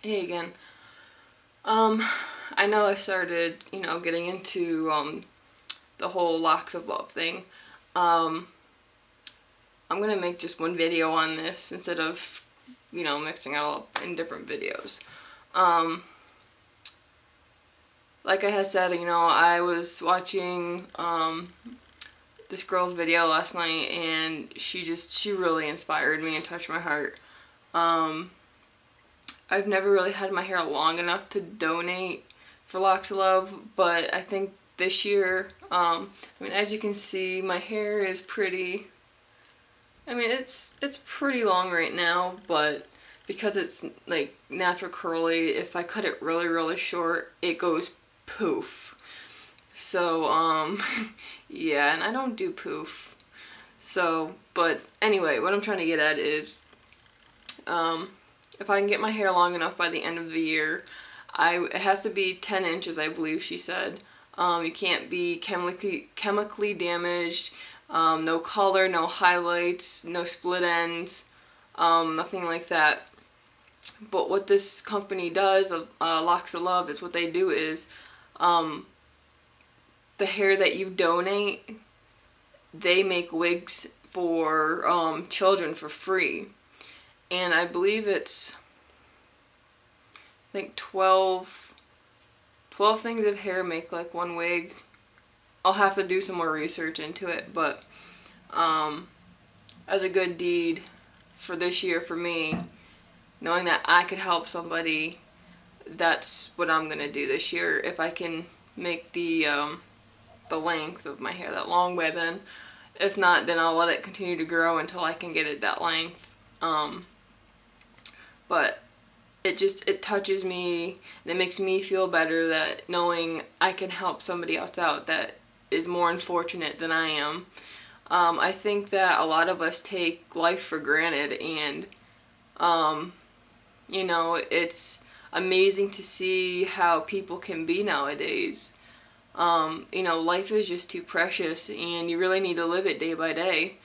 Hey again. I know I started, getting into the whole locks of love thing. Um, I'm gonna make just one video on this instead of, mixing it all up in different videos. Um, like I had said, I was watching this girl's video last night, and she really inspired me and touched my heart. Um, I've never really had my hair long enough to donate for locks of love, but I think this year, as you can see, my hair is pretty, it's pretty long right now, but because it's like natural curly, if I cut it really, really short, it goes poof. So, yeah, and I don't do poof. So, but anyway, what I'm trying to get at is, if I can get my hair long enough by the end of the year, it has to be 10 inches, I believe she said. You can't be chemically damaged, no color, no highlights, no split ends, nothing like that. But what this company does, Locks of Love, is what they do is, the hair that you donate, they make wigs for children for free. And I believe it's, I think 12 things of hair make like one wig. I'll have to do some more research into it, but as a good deed for this year for me, knowing that I could help somebody, that's what I'm gonna do this year. If I can make the length of my hair that long by then. If not, then I'll let it continue to grow until I can get it that length. But it touches me, and it makes me feel better that knowing I can help somebody else out that is more unfortunate than I am. I think that a lot of us take life for granted, and it's amazing to see how people can be nowadays. Life is just too precious, and you really need to live it day by day.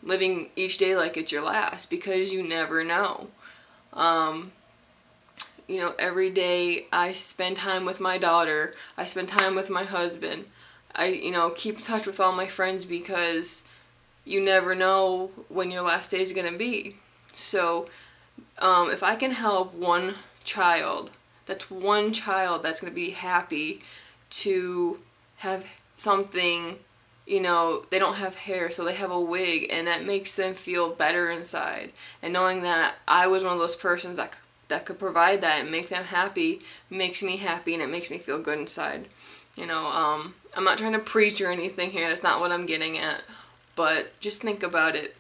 Living each day like it's your last, because you never know. Every day I spend time with my daughter, I spend time with my husband. I, keep in touch with all my friends, because you never know when your last day is gonna be. So, if I can help one child, that's one child that's gonna be happy to have something, they don't have hair, so they have a wig, and that makes them feel better inside. And knowing that I was one of those persons that could provide that and make them happy makes me happy, and it makes me feel good inside. I'm not trying to preach or anything here, that's not what I'm getting at, but just think about it.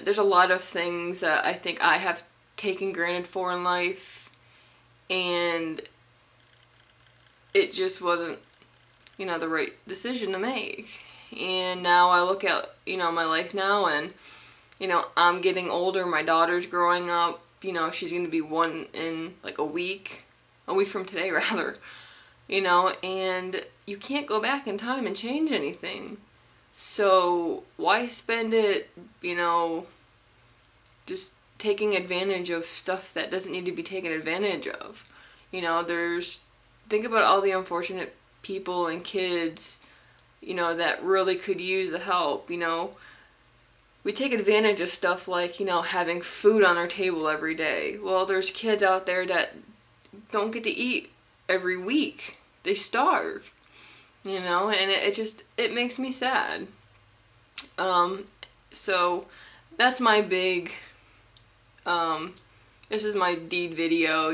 There's a lot of things that I think I have taken granted for in life, and it just wasn't, the right decision to make. And now I look at, my life now, and, I'm getting older, my daughter's growing up, she's going to be 1 in like a week from today rather, and you can't go back in time and change anything. So why spend it, just taking advantage of stuff that doesn't need to be taken advantage of? Think about all the unfortunate people and kids, that really could use the help. We take advantage of stuff like, having food on our table every day. Well, there's kids out there that don't get to eat every week. They starve, and it makes me sad. So that's my big, this is my deed video,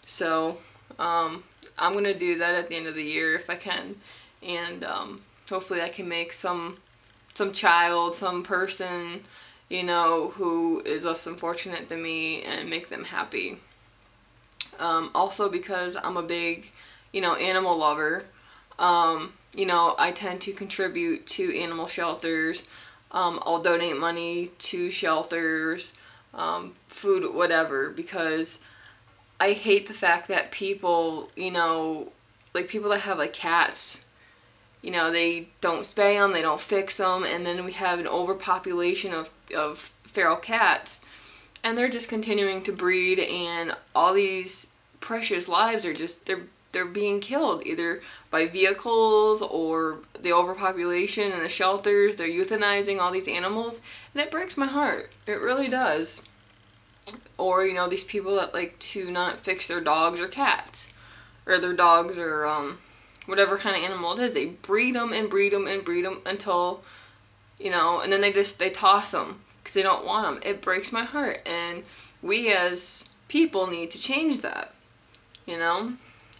so, I'm gonna do that at the end of the year if I can, and, hopefully I can make some child, some person, who is less unfortunate than me, and make them happy. Also, because I'm a big, animal lover, I tend to contribute to animal shelters. I'll donate money to shelters, food, whatever, because I hate the fact that people, like people that have like cats, you know, they don't spay them, they don't fix them, and then we have an overpopulation of feral cats, and they're just continuing to breed, and all these precious lives are just, they're being killed either by vehicles or the overpopulation and the shelters. They're euthanizing all these animals, and it breaks my heart. It really does. Or, you know, these people that like to not fix their dogs or cats, or their dogs or whatever kind of animal it is. They breed them and breed them and breed them until, you know, and then they toss them because they don't want them. It breaks my heart, and we as people need to change that, you know.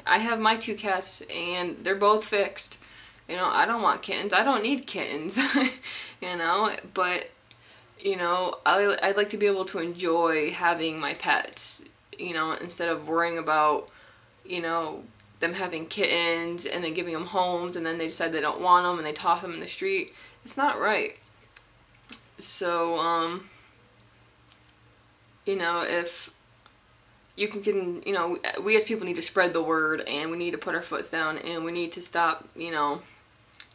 I have my 2 cats and they're both fixed. You know, I don't want kittens. I don't need kittens, you know, but, you know, I'd like to be able to enjoy having my pets, you know, instead of worrying about, you know, them having kittens and then giving them homes and then they decide they don't want them and they toss them in the street. It's not right. So, you know, if you can, you know, we as people need to spread the word, and we need to put our foots down, and we need to stop, you know,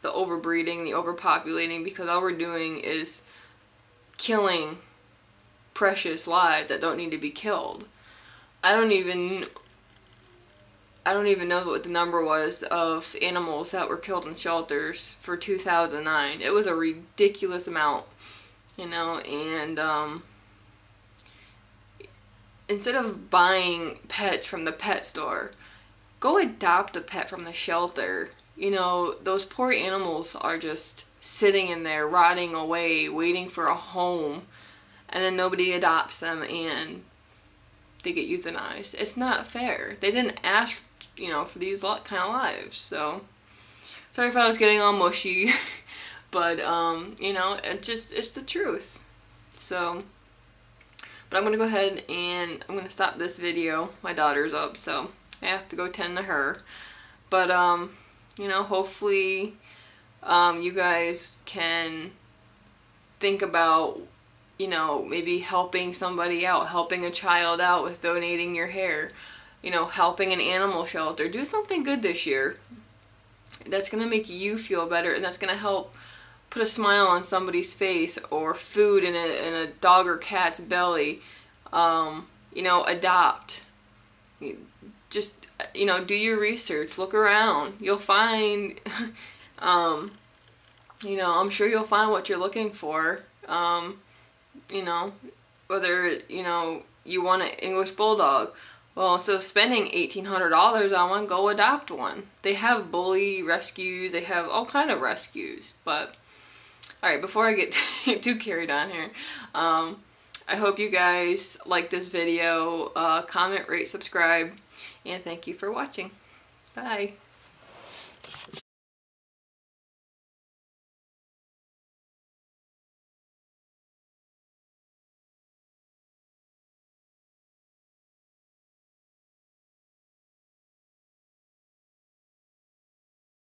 the overbreeding, the overpopulating, because all we're doing is killing precious lives that don't need to be killed. I don't even know what the number was of animals that were killed in shelters for 2009. It was a ridiculous amount, you know, and instead of buying pets from the pet store, go adopt a pet from the shelter. You know, those poor animals are just sitting in there, rotting away, waiting for a home, and then nobody adopts them and they get euthanized. It's not fair. They didn't ask, you know, for these kind of lives. So, sorry if I was getting all mushy, but, you know, it's the truth. So, but I'm going to go ahead and I'm going to stop this video. My daughter's up, so I have to go tend to her. But, you know, hopefully you guys can think about, you know, maybe helping somebody out, helping a child out with donating your hair, you know, helping an animal shelter. Do something good this year. That's going to make you feel better, and that's going to help put a smile on somebody's face, or food in a dog or cat's belly. You know, adopt. Just, you know, do your research. Look around. You'll find, you know, I'm sure you'll find what you're looking for. You know, whether, you know, you want an English Bulldog. Well, instead of spending $1,800 on one, go adopt one. They have bully rescues. They have all kind of rescues, but alright, before I get too carried on here, I hope you guys like this video. Comment, rate, subscribe, and thank you for watching. Bye.